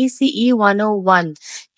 ECE 101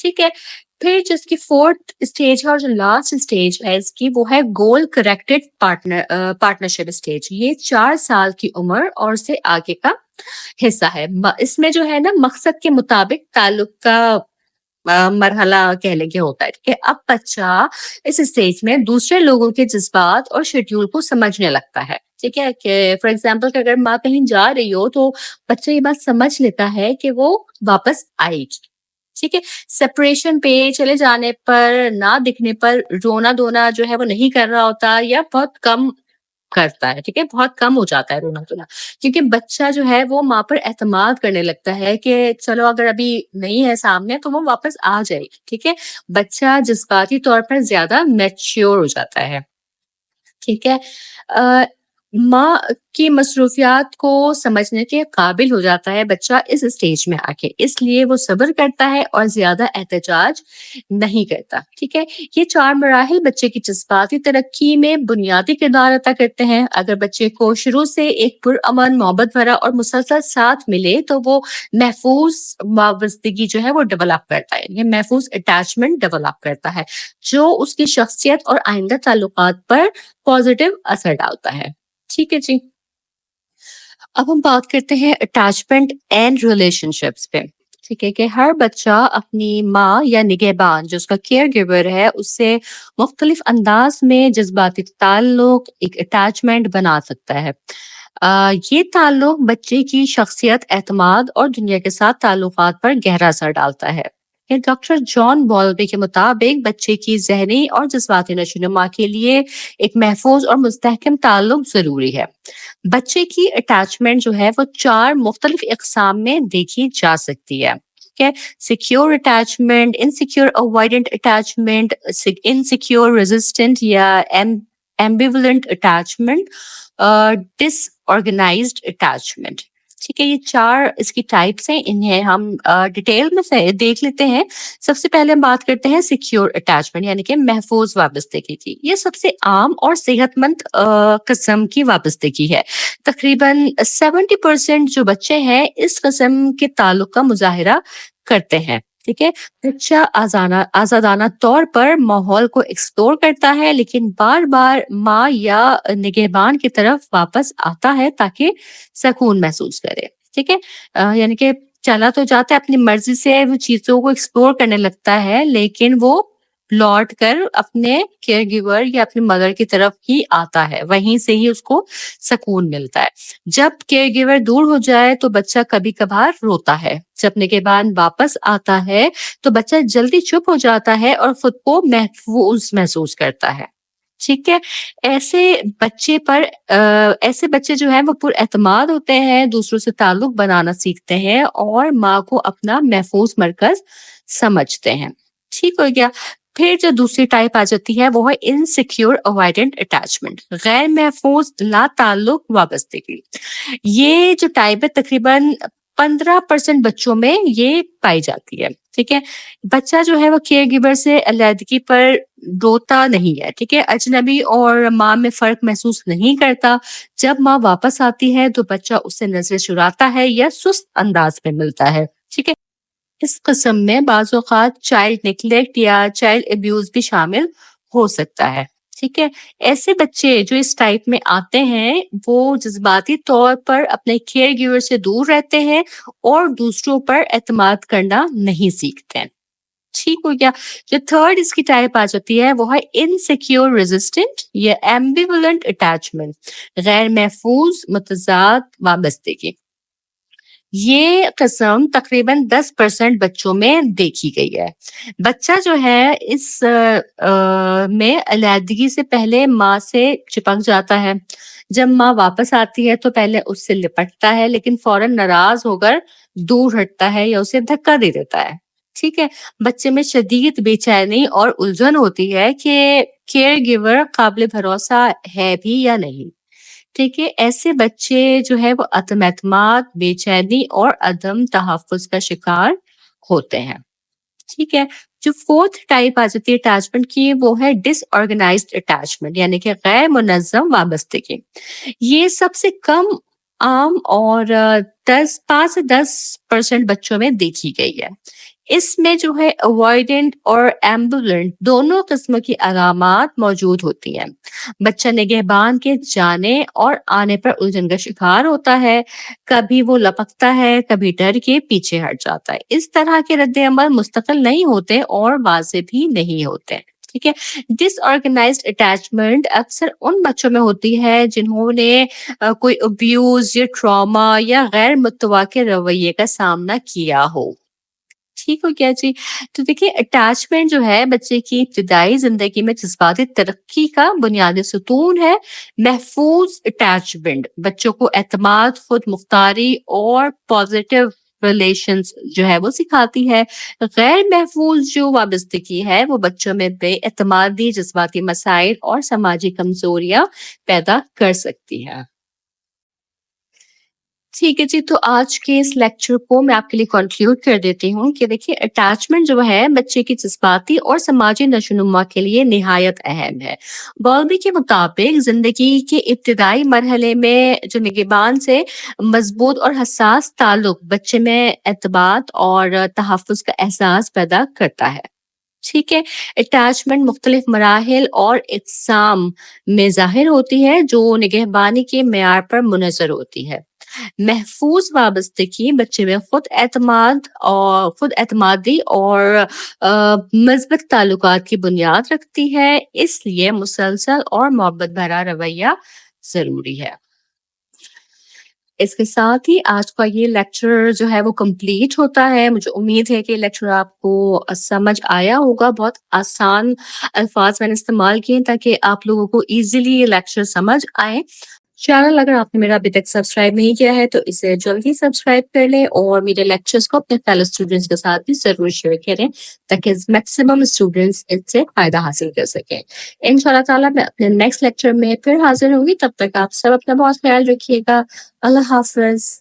ٹھیک ہے؟ پھر جو اس کی 4تھ اسٹیج ہے اور جو لاسٹ اسٹیج ہے اس کی وہ ہے گول کریکٹڈ پارٹنرشپ اسٹیج. یہ 4 سال کی عمر اور سے آگے کا حصہ ہے. اس میں جو ہے نا مقصد کے مطابق تعلق کا مرحلہ کہہ لیں کہ ہوتا ہے کہ اب بچہ اس اسٹیج میں دوسرے لوگوں کے جذبات اور شیڈیول کو سمجھنے لگتا ہے. ٹھیک ہے کہ فار ایگزامپل کہ اگر ماں کہیں جا رہی ہو تو بچہ یہ بات سمجھ لیتا ہے کہ وہ واپس آئے گی. ٹھیک ہے. سپریشن پہ چلے جانے پر نہ دکھنے پر رونا دھونا جو ہے وہ نہیں کر رہا ہوتا یا بہت کم کرتا ہے. ٹھیک ہے. بہت کم ہو جاتا ہے رونا دھونا کیونکہ بچہ جو ہے وہ ماں پر اعتماد کرنے لگتا ہے کہ چلو اگر ابھی نہیں ہے سامنے تو وہ واپس آ جائے گی. ٹھیک ہے. بچہ جذباتی طور پر زیادہ میچیور ہو جاتا ہے. ٹھیک ہے. ماں کی مصروفیات کو سمجھنے کے قابل ہو جاتا ہے بچہ اس اسٹیج میں آ کے. اس لیے وہ صبر کرتا ہے اور زیادہ احتجاج نہیں کرتا. ٹھیک ہے. یہ 4 مراحل بچے کی جذباتی ترقی میں بنیادی کردار ادا کرتے ہیں. اگر بچے کو شروع سے ایک پرامن، محبت بھرا اور مسلسل ساتھ ملے تو وہ محفوظ وابستگی جو ہے وہ ڈیولپ کرتا ہے. یہ محفوظ اٹیچمنٹ ڈیولپ کرتا ہے جو اس کی شخصیت اور آئندہ تعلقات پر پازیٹیو اثر ڈالتا ہے. ٹھیک ہے جی. اب ہم بات کرتے ہیں اٹیچمنٹ اینڈ ریلیشن شپس پہ. ٹھیک ہے کہ ہر بچہ اپنی ماں یا نگہبان جو اس کا کیئر گیور ہے اس سے مختلف انداز میں جذباتی تعلق، ایک اٹیچمنٹ بنا سکتا ہے. یہ تعلق بچے کی شخصیت، اعتماد اور دنیا کے ساتھ تعلقات پر گہرا اثر ڈالتا ہے. کہ ڈاکٹر جان بولبی کے مطابق بچے کی ذہنی اور جذباتی نشوونما کے لیے ایک محفوظ اور مستحکم تعلق ضروری ہے. بچے کی اٹیچمنٹ جو ہے وہ 4 مختلف اقسام میں دیکھی جا سکتی ہے. Secure attachment, insecure avoidant attachment, insecure resistant یا ایمبیولنٹ اٹیچمنٹ، ڈس آرگنائزڈ اٹیچمنٹ. ٹھیک ہے. یہ 4 اس کی ٹائپس ہیں. انہیں ہم ڈیٹیل میں سے دیکھ لیتے ہیں. سب سے پہلے ہم بات کرتے ہیں سیکیور اٹیچمنٹ یعنی کہ محفوظ وابستگی کی. یہ سب سے عام اور صحت مند قسم کی وابستگی ہے. تقریباً 70% جو بچے ہیں اس قسم کے تعلق کا مظاہرہ کرتے ہیں. ٹھیک ہے. بچہ آزادانہ طور پر ماحول کو ایکسپلور کرتا ہے لیکن بار بار ماں یا نگہبان کی طرف واپس آتا ہے تاکہ سکون محسوس کرے. ٹھیک ہے. یعنی کہ چلا تو جاتا ہے اپنی مرضی سے، وہ چیزوں کو ایکسپلور کرنے لگتا ہے لیکن وہ لوٹ کر اپنے کیئر گیور یا اپنی مدر کی طرف ہی آتا ہے، وہیں سے ہی اس کو سکون ملتا ہے. جب کیئر گیور دور ہو جائے تو بچہ کبھی کبھار روتا ہے. جب نگہبان واپس آتا ہے تو بچہ جلدی چپ ہو جاتا ہے اور خود کو محفوظ محسوس کرتا ہے. ٹھیک ہے. ایسے بچے جو ہیں وہ پر اعتماد ہوتے ہیں، دوسروں سے تعلق بنانا سیکھتے ہیں اور ماں کو اپنا محفوظ مرکز سمجھتے ہیں. ٹھیک ہو گیا. پھر جو دوسری ٹائپ آ جاتی ہے وہ ہے انسیکیور اوائڈنٹ اٹیچمنٹ، غیر محفوظ لا تعلق وابستگی. یہ جو ٹائپ ہے تقریباً 15% بچوں میں یہ پائی جاتی ہے. ٹھیک ہے. بچہ جو ہے وہ کیئر گیور سے علیحدگی پر روتا نہیں ہے. ٹھیک ہے. اجنبی اور ماں میں فرق محسوس نہیں کرتا. جب ماں واپس آتی ہے تو بچہ اس سے نظر چراتا ہے یا سست انداز میں ملتا ہے. ٹھیک ہے. اس قسم میں بعض اوقات چائلڈ نیگلیکٹ یا چائلڈ ابیوز بھی شامل ہو سکتا ہے. ٹھیک ہے. ایسے بچے جو اس ٹائپ میں آتے ہیں وہ جذباتی طور پر اپنے کیئر گیور سے دور رہتے ہیں اور دوسروں پر اعتماد کرنا نہیں سیکھتے ہیں. ٹھیک ہو گیا. جو 3rd اس کی ٹائپ آ جاتی ہے وہ ہے انسیکیور ریزسٹنٹ یا ایمبیولنٹ اٹیچمنٹ، غیر محفوظ متضاد وابستگی. یہ قسم تقریباً 10% بچوں میں دیکھی گئی ہے. بچہ جو ہے اس میں علیحدگی سے پہلے ماں سے چپک جاتا ہے. جب ماں واپس آتی ہے تو پہلے اس سے لپٹتا ہے لیکن فوراً ناراض ہو کر دور ہٹتا ہے یا اسے دھکا دے دیتا ہے. ٹھیک ہے. بچے میں شدید بے چینی اور الجھن ہوتی ہے کہ کیئر گیور قابل بھروسہ ہے بھی یا نہیں. ٹھیک ہے. ایسے بچے جو ہے وہ عدم اعتماد، بے چینی اور عدم تحفظ کا شکار ہوتے ہیں. ٹھیک ہے. جو 4تھ ٹائپ آ جاتی ہے اٹیچمنٹ کی وہ ہے ڈس آرگنائزڈ اٹیچمنٹ یعنی کہ غیر منظم وابستگی. یہ سب سے کم عام اور 5 سے 10% بچوں میں دیکھی گئی ہے. اس میں جو ہے اوائڈنٹ اور ایمبولنٹ دونوں قسم کی علامات موجود ہوتی ہیں۔ بچہ نگہبان کے جانے اور آنے پر الجھن کا شکار ہوتا ہے، کبھی وہ لپکتا ہے، کبھی ڈر کے پیچھے ہٹ جاتا ہے۔ اس طرح کے رد عمل مستقل نہیں ہوتے اور واضح بھی نہیں ہوتے۔ ٹھیک ہے، ڈس آرگنائزڈ اٹیچمنٹ اکثر ان بچوں میں ہوتی ہے جنہوں نے کوئی ابیوز یا ٹراما یا غیر متوقع رویے کا سامنا کیا ہو۔ ٹھیک ہو گیا جی۔ تو دیکھیے اٹیچمنٹ جو ہے بچے کی ابتدائی زندگی میں جذباتی ترقی کا بنیادی ستون ہے۔ محفوظ اٹیچمنٹ بچوں کو اعتماد، خود مختاری اور پازیٹیو ریلیشنز جو ہے وہ سکھاتی ہے۔ غیر محفوظ جو وابستگی ہے وہ بچوں میں بے اعتمادی، جذباتی مسائل اور سماجی کمزوریاں پیدا کر سکتی ہے۔ ٹھیک ہے جی، تو آج کے اس لیکچر کو میں آپ کے لیے کنکلیوڈ کر دیتی ہوں کہ دیکھیے اٹیچمنٹ جو ہے بچے کی جذباتی اور سماجی نشوونما کے لیے نہایت اہم ہے۔ بالبی کے مطابق زندگی کے ابتدائی مرحلے میں جو نگہبان سے مضبوط اور حساس تعلق بچے میں اعتماد اور تحفظ کا احساس پیدا کرتا ہے۔ ٹھیک ہے، اٹیچمنٹ مختلف مراحل اور اقسام میں ظاہر ہوتی ہے جو نگہبانی کے معیار پر منحصر ہوتی ہے۔ محفوظ وابستگی بچے میں خود اعتمادی اور مثبت تعلقات کی بنیاد رکھتی ہے، اس لیے مسلسل اور محبت بھرا رویہ ضروری ہے۔ اس کے ساتھ ہی آج کا یہ لیکچر جو ہے وہ کمپلیٹ ہوتا ہے۔ مجھے امید ہے کہ یہ لیکچر آپ کو سمجھ آیا ہوگا۔ بہت آسان الفاظ میں نے استعمال کیے تاکہ آپ لوگوں کو ایزیلی یہ لیکچر سمجھ آئے۔ چینل اگر آپ نے میرا ابھی تک سبسکرائب نہیں کیا ہے تو اسے جلدی سبسکرائب کر لیں اور میرے لیکچرز کو اپنے فیلو اسٹوڈنٹس کے ساتھ بھی ضرور شیئر کریں تاکہ میکسیمم اسٹوڈنٹس اس سے فائدہ حاصل کر سکیں۔ ان شاء اللہ تعالیٰ میں اپنے نیکسٹ لیکچر میں پھر حاضر ہوں گی، تب تک آپ سب اپنا بہت خیال رکھیے گا۔ اللہ حافظ۔